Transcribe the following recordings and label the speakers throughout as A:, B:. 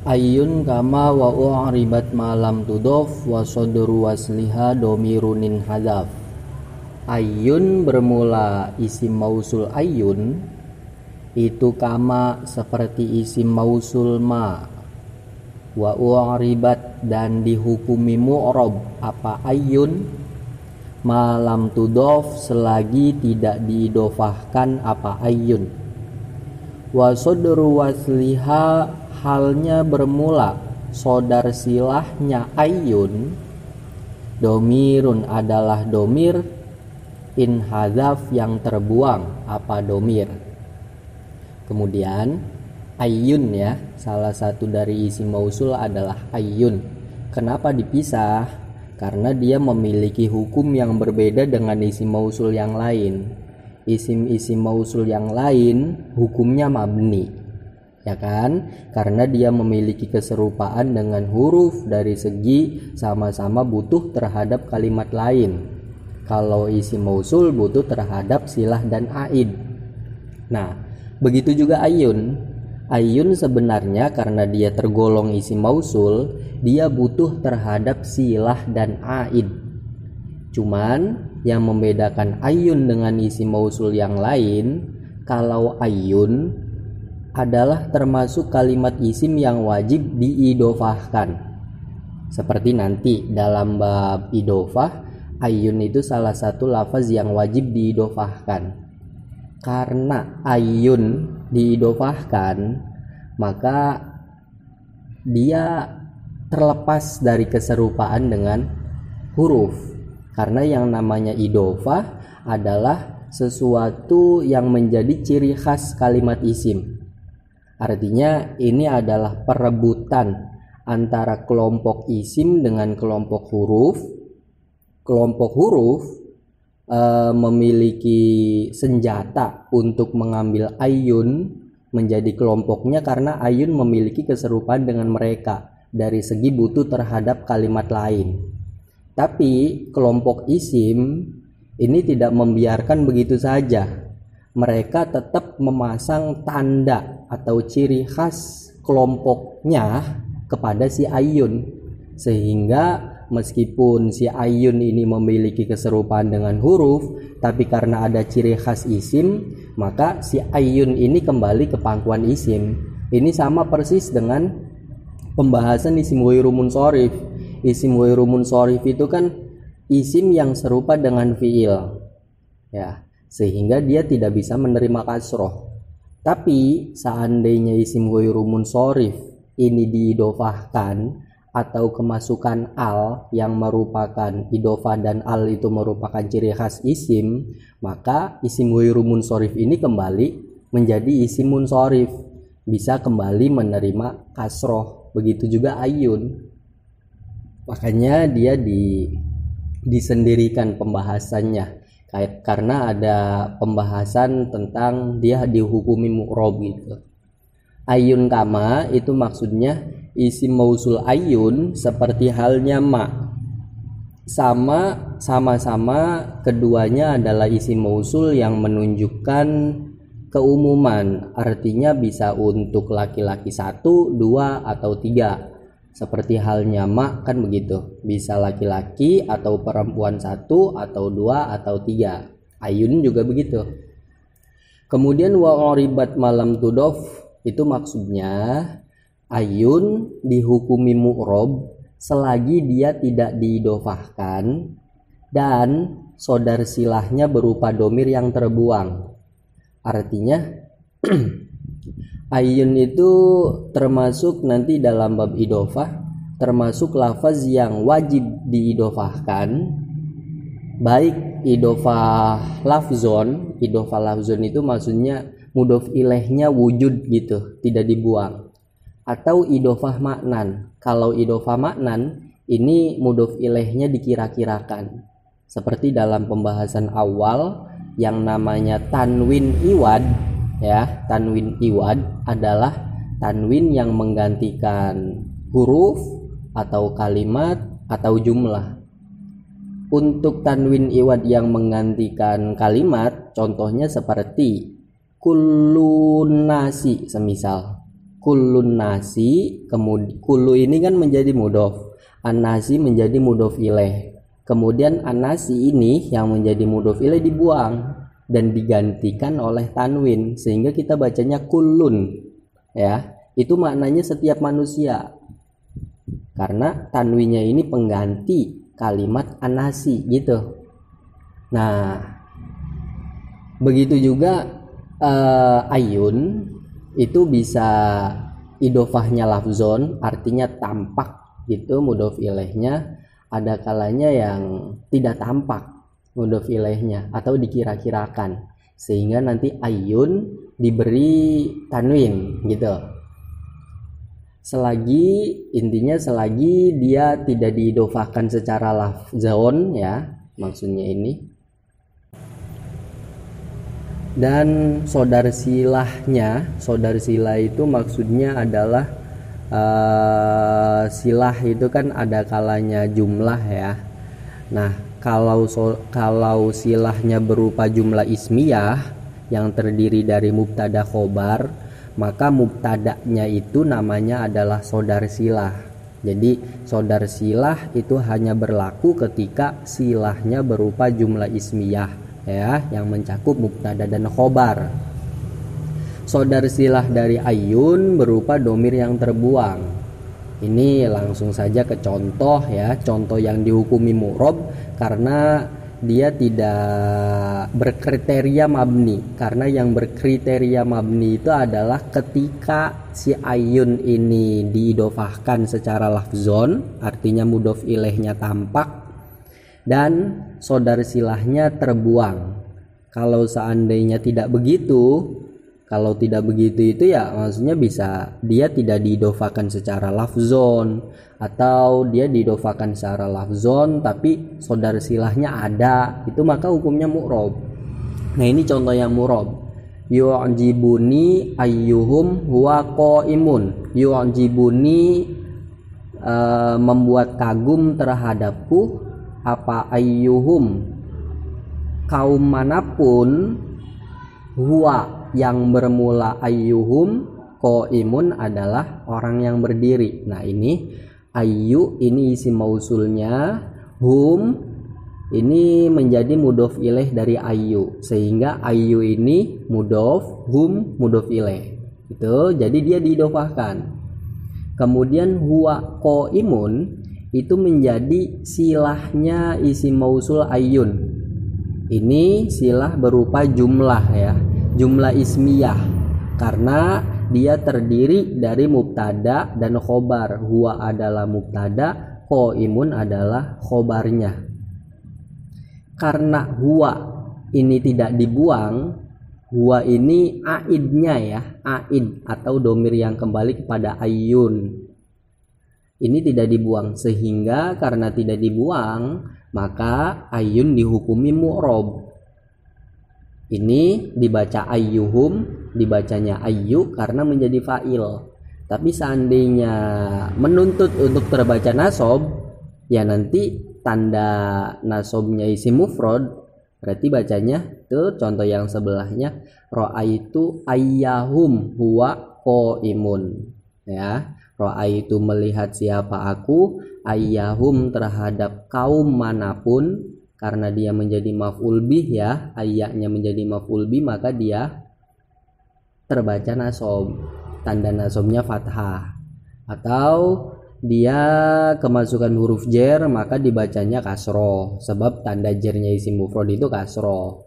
A: Ayyun kama wa u'ribat malam tudof wa sodru wasliha domirunin hadaf. Ayyun bermula isim mausul ayyun itu kama seperti isim mausul ma. Wa u'ribat dan dihukumi mu'rob apa ayyun malam tudof selagi tidak diidofahkan apa ayyun. Wa sodru wasliha halnya bermula sodar silahnya ayyun domirun adalah domir in hadzaf yang terbuang apa domir. Kemudian ayyun ya, salah satu dari isim mausul adalah ayyun. Kenapa dipisah? Karena dia memiliki hukum yang berbeda dengan isim mausul yang lain. Isim-isim mausul yang lain hukumnya mabni, ya kan? Karena dia memiliki keserupaan dengan huruf dari segi sama-sama butuh terhadap kalimat lain. Kalau isim mausul butuh terhadap silah dan aid. Nah, begitu juga ayyun. Ayyun sebenarnya karena dia tergolong isim mausul, dia butuh terhadap silah dan aid. Cuman yang membedakan ayyun dengan isim mausul yang lain, kalau ayyun adalah termasuk kalimat isim yang wajib diidofahkan. Seperti nanti dalam bab idofah, ayyun itu salah satu lafaz yang wajib diidofahkan. Karena ayyun diidofahkan, maka dia terlepas dari keserupaan dengan huruf. Karena yang namanya idofah adalah sesuatu yang menjadi ciri khas kalimat isim. Artinya ini adalah perebutan antara kelompok isim dengan kelompok huruf. Kelompok huruf memiliki senjata untuk mengambil ayyun menjadi kelompoknya karena ayyun memiliki keserupaan dengan mereka dari segi butuh terhadap kalimat lain. Tapi kelompok isim ini tidak membiarkan begitu saja. Mereka tetap memasang tanda atau ciri khas kelompoknya kepada si ayyun, sehingga meskipun si ayyun ini memiliki keserupaan dengan huruf, tapi karena ada ciri khas isim, maka si ayyun ini kembali ke pangkuan isim. Ini sama persis dengan pembahasan isim ghairu munsharif. Isim ghairu munsharif itu kan isim yang serupa dengan fiil, ya, sehingga dia tidak bisa menerima kasroh. Tapi seandainya isim ghairu munsharif ini diidofahkan atau kemasukan al yang merupakan idofah dan al itu merupakan ciri khas isim, maka isim ghairu munsharif ini kembali menjadi isim munsharif, bisa kembali menerima kasroh. Begitu juga ayyun. Makanya dia disendirikan pembahasannya, karena ada pembahasan tentang dia dihukumi mu'rob gitu. Ayyun kama itu maksudnya isim mausul ayyun seperti halnya ma. Sama-sama keduanya adalah isim mausul yang menunjukkan keumuman. Artinya bisa untuk laki-laki 1, 2 atau 3. Seperti halnya ma kan begitu. Bisa laki-laki atau perempuan 1 atau 2 atau 3. Ayyun juga begitu. Kemudian wa uribat malam tudof itu maksudnya ayyun dihukumi mu'rob selagi dia tidak diidofahkan dan sodar silahnya berupa domir yang terbuang. Artinya ayyun itu termasuk nanti dalam bab idofah, termasuk lafaz yang wajib diidofahkan, baik idofah lafzon. Idofah lafzon itu maksudnya mudhof ilaihnya wujud gitu, tidak dibuang. Atau idofah maknan. Kalau idofah maknan ini mudhof ilaihnya dikira-kirakan. Seperti dalam pembahasan awal yang namanya tanwin iwad, ya, tanwin iwad adalah tanwin yang menggantikan huruf atau kalimat atau jumlah. Untuk tanwin iwad yang menggantikan kalimat, contohnya seperti kullun nasi, semisal kullun nasi, kemudian kullu ini kan menjadi mudhof, an-nasi menjadi mudhof ilaih. Kemudian an-nasi ini yang menjadi mudhof ilaih dibuang dan digantikan oleh tanwin sehingga kita bacanya kullun, ya. Itu maknanya setiap manusia. Karena tanwinnya ini pengganti kalimat an-nasi gitu. Nah, begitu juga ayun itu bisa idofahnya lafzon, artinya tampak gitu mudhof ilaihnya. Ada kalanya yang tidak tampak mudhof ilaihnya atau dikira-kirakan sehingga nanti ayun diberi tanwin gitu. Selagi dia tidak diidofahkan secara lafzon, ya, maksudnya ini. Dan saudar silah itu maksudnya adalah silah itu kan ada kalanya jumlah, ya. Nah, kalau silahnya berupa jumlah ismiyah yang terdiri dari mubtada khobar, maka mubtadanya itu namanya adalah saudar silah. Jadi saudar silah itu hanya berlaku ketika silahnya berupa jumlah ismiyah, ya, yang mencakup mubtada dan khobar. Saudar silah dari ayun berupa domir yang terbuang. Ini langsung saja ke contoh, ya, contoh yang dihukumi mu'rob karena dia tidak berkriteria mabni. Karena yang berkriteria mabni itu adalah ketika si ayun ini diidofahkan secara lafzon, artinya mudhof ilaihnya tampak, dan saudar silahnya terbuang. Kalau seandainya tidak begitu, itu ya maksudnya bisa dia tidak diidofahkan secara lafzon, atau dia diidofahkan secara lafzon tapi saudar silahnya ada, itu maka hukumnya mu'rob. Nah, ini contoh yang mu'rob. Yu'jibuni ayyuhum huwa qaimun. Yu'jibuni membuat kagum terhadapku apa ayyuhum kaum manapun, huwa yang bermula ayyuhum, qaimun adalah orang yang berdiri. Nah, ini ayyu ini isim mausulnya, hum ini menjadi mudhof ilaih dari ayyu, sehingga ayyu ini mudhof, hum mudhof ilaih. Itu jadi dia diidofahkan. Kemudian huwa qaimun itu menjadi silahnya isim mausul ayyun. Ini silah berupa jumlah, ya, jumlah ismiyah, karena dia terdiri dari mubtada dan khobar. Huwa adalah mubtada, qaimun adalah khobarnya. Karena huwa ini tidak dibuang, huwa ini aidnya, ya, aid atau domir yang kembali kepada ayyun. Ini tidak dibuang, sehingga karena tidak dibuang maka ayyun dihukumi mu'rob. Ini dibaca ayyuhum, dibacanya ayyu karena menjadi fa'il. Tapi seandainya menuntut untuk terbaca nasob, ya nanti tanda nasobnya isim mufrad, berarti bacanya tuh contoh yang sebelahnya ra'aitu ayyahum huwa qaimun, ya. Ra'aitu melihat siapa aku, ayyahum terhadap kaum manapun. Karena dia menjadi maf'ul bih, ya, ayyanya menjadi maf'ul bih, maka dia terbaca nasob, tanda nasobnya fathah. Atau dia kemasukan huruf jer, maka dibacanya kasroh, sebab tanda jernya isim mufrad itu kasroh.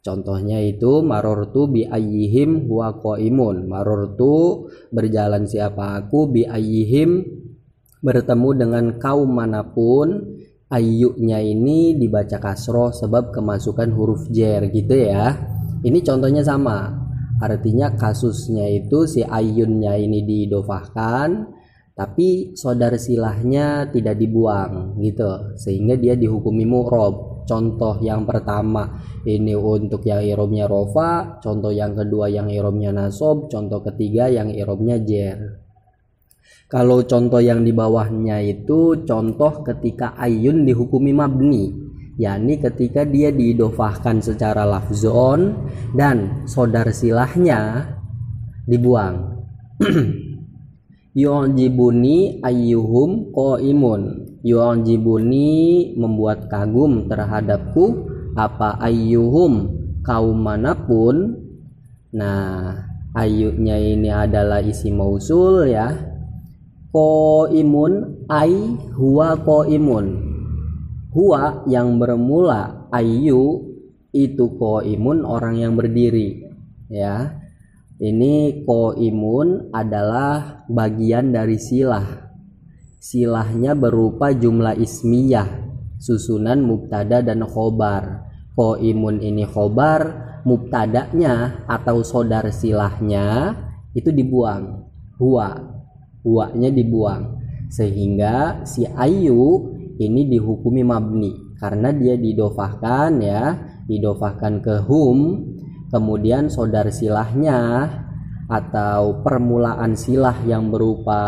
A: Contohnya itu marortu bi ayyihim huwa qaimun. Marortu berjalan siapa aku, bi ayyihim bertemu dengan kaum manapun. Ayyunya ini dibaca kasroh sebab kemasukan huruf jer, gitu ya. Ini contohnya sama, artinya kasusnya itu si ayyunnya ini diidofahkan tapi saudar silahnya tidak dibuang gitu, sehingga dia dihukumi mu'rob. Contoh yang pertama ini untuk yang i'robnya rofa, contoh yang kedua yang i'robnya nasob, contoh ketiga yang i'robnya jer. Kalau contoh yang di bawahnya itu contoh ketika ayyun dihukumi mabni, yakni ketika dia diidofahkan secara lafzon dan saudar silahnya dibuang. Yu'jibuni ayyuhum qaimun. Yu'jibuni membuat kagum terhadapku apa ayyuhum kaum manapun. Nah, ayyunya ini adalah isim mausul ya. Qaimun ay huwa qaimun. Huwa yang bermula ayyu itu qaimun orang yang berdiri ya. Ini qaimun adalah bagian dari silah. Silahnya berupa jumlah ismiyah, susunan mubtada dan khobar. Qaimun ini khobar, mubtadanya atau sodar silahnya itu dibuang. Huwanya dibuang. Sehingga si ayu ini dihukumi mabni karena dia didofahkan ya, didofahkan ke hum. Kemudian sodar silahnya atau permulaan silah yang berupa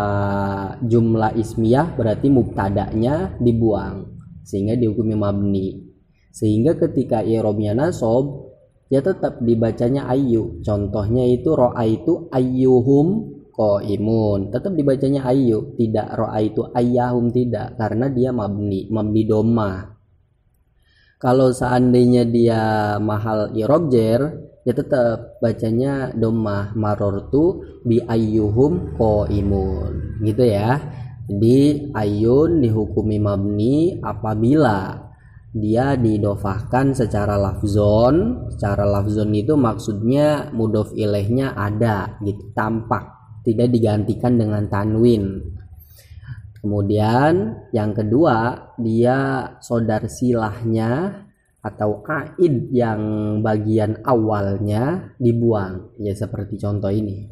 A: jumlah ismiyah berarti mubtadanya dibuang sehingga dihukumi mabni. Sehingga ketika i'rabnya nasab ya tetap dibacanya ayyu. Contohnya itu ra'aitu ayyuhum qaimun. Tetap dibacanya ayyu, tidak ra'aitu ayyahum, tidak, karena dia mabni dhammah. Kalau seandainya dia mahal i'rab jar ya tetap bacanya dhammah, marortu bi ayyuhum qaimun gitu ya. Jadi ayyun dihukumi mabni apabila dia didofahkan secara lafzon. Secara lafzon itu maksudnya mudhof ilaihnya ada gitu, tampak, tidak digantikan dengan tanwin. Kemudian yang kedua, dia sodar silahnya atau aid yang bagian awalnya dibuang ya, seperti contoh ini.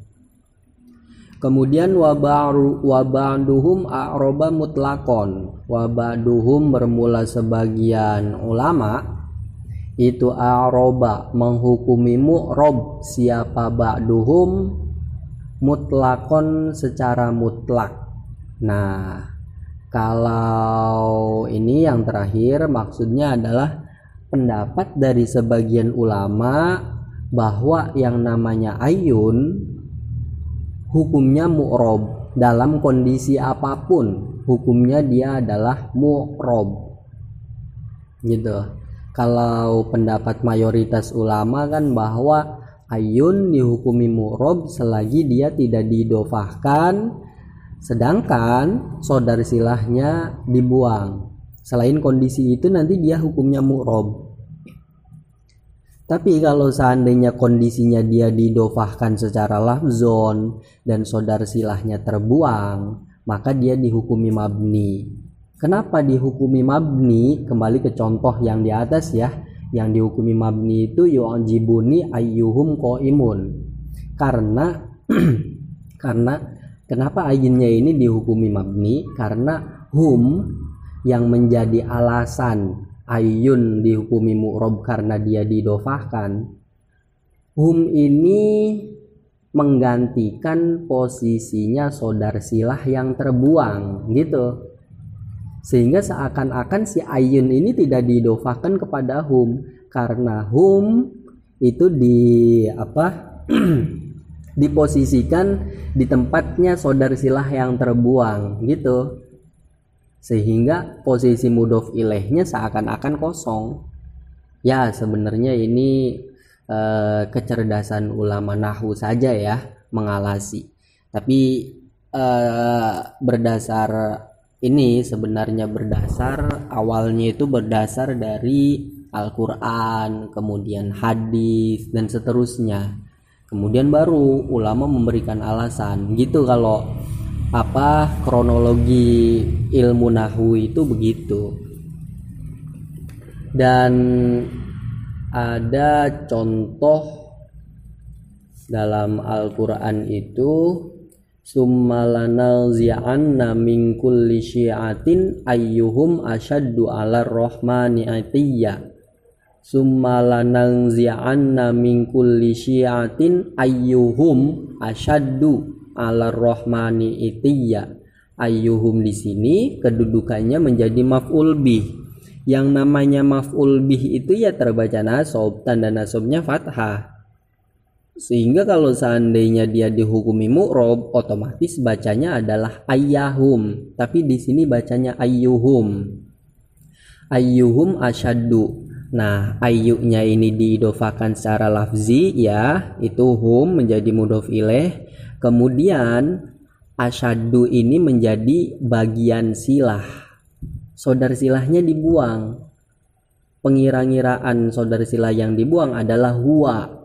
A: Kemudian waba'duhum a'roba mutlakon. Waba'duhum bermula sebagian ulama itu a'roba menghukumi mu'rob siapa ba'duhum mutlakon secara mutlak. Nah, kalau ini yang terakhir maksudnya adalah pendapat dari sebagian ulama bahwa yang namanya ayun hukumnya mu'rob dalam kondisi apapun, hukumnya dia adalah mu'rob gitu. Kalau pendapat mayoritas ulama kan bahwa ayun dihukumi mu'rob selagi dia tidak didofahkan, sedangkan sodar silahnya dibuang. Selain kondisi itu nanti dia hukumnya mu'rob. Tapi kalau seandainya kondisinya dia didofahkan secara lafzon dan sodar silahnya terbuang, maka dia dihukumi mabni. Kenapa dihukumi mabni? Kembali ke contoh yang di atas ya. Yang dihukumi mabni itu yu'jibuni ayyuhum qaimun. Karena kenapa ayinnya ini dihukumi mabni? Karena hum yang menjadi alasan ayun dihukumi mu'rob karena dia didofahkan, hum ini menggantikan posisinya sodar silah yang terbuang gitu. Sehingga seakan-akan si ayun ini tidak didofahkan kepada hum karena hum itu diposisikan di tempatnya sodar silah yang terbuang gitu. Sehingga posisi mudhof ilaihnya seakan-akan kosong. Ya, sebenarnya ini kecerdasan ulama nahwu saja ya, mengalasi. Tapi berdasar ini sebenarnya awalnya itu berdasar dari Al-Quran, kemudian hadis dan seterusnya. Kemudian baru ulama memberikan alasan. Gitu kalau kronologi ilmu nahwu itu begitu. Dan ada contoh dalam Al-Qur'an itu summalanalzi'anna min kulli syi'atin ayyuhum asyaddu 'alar rahmani atiyya. Summalanalzi'anna min kulli syi'atin ayyuhum asyaddu 'alar rahmani itiyya. Ayyuhum di sini kedudukannya menjadi maf'ul bih. Yang namanya maf'ul bih itu ya terbaca nasab, tanda nasabnya fathah. Sehingga kalau seandainya dia dihukumi mu'rob, otomatis bacanya adalah ayyahum. Tapi di sini bacanya ayyuhum. Ayyuhum asyaddu. Nah, ayyunya ini diidofakan secara lafzi ya, itu hum menjadi mudhof ilaih. Kemudian asyaddu ini menjadi bagian silah. Saudara silahnya dibuang. Pengira-ngiraan saudara silah yang dibuang adalah huwa.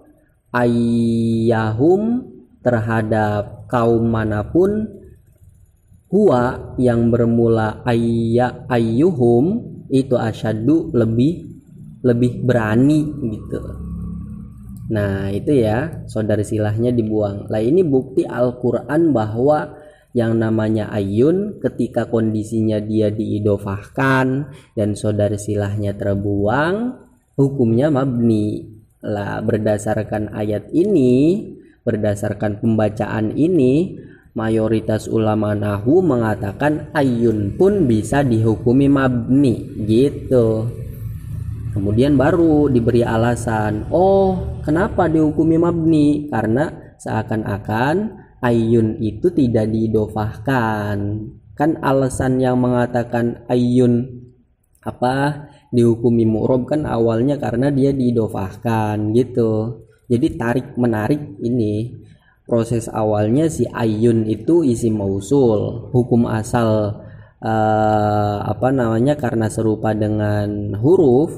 A: Ayyahum terhadap kaum manapun, huwa yang bermula ayyuhum itu asyaddu lebih berani gitu. Nah itu ya, saudara silahnya dibuang. Lah ini bukti Al-Quran bahwa yang namanya ayun ketika kondisinya dia diidofahkan dan saudara silahnya terbuang, hukumnya mabni. Lah berdasarkan ayat ini, berdasarkan pembacaan ini, mayoritas ulama nahwu mengatakan ayun pun bisa dihukumi mabni gitu. Kemudian baru diberi alasan, oh kenapa dihukumi mabni? Karena seakan-akan ayun itu tidak diidofahkan. Kan alasan yang mengatakan ayun dihukumi mu'rob kan awalnya karena dia diidofahkan gitu. Jadi tarik menarik ini proses awalnya si ayun itu isim mausul, hukum asal karena serupa dengan huruf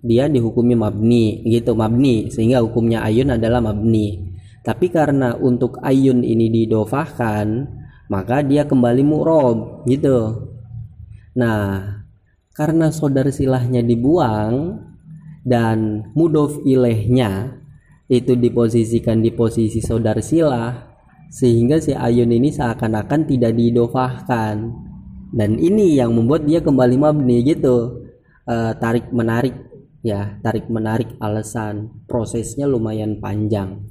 A: dia dihukumi mabni gitu, mabni, sehingga hukumnya ayun adalah mabni. Tapi karena untuk ayun ini diidofahkan maka dia kembali mu'rob gitu. Nah karena saudara silahnya dibuang dan mudhof ilaihnya itu diposisikan di posisi saudara silah, sehingga si ayun ini seakan-akan tidak diidofahkan, dan ini yang membuat dia kembali mabni gitu. Tarik menarik alasan, prosesnya lumayan panjang.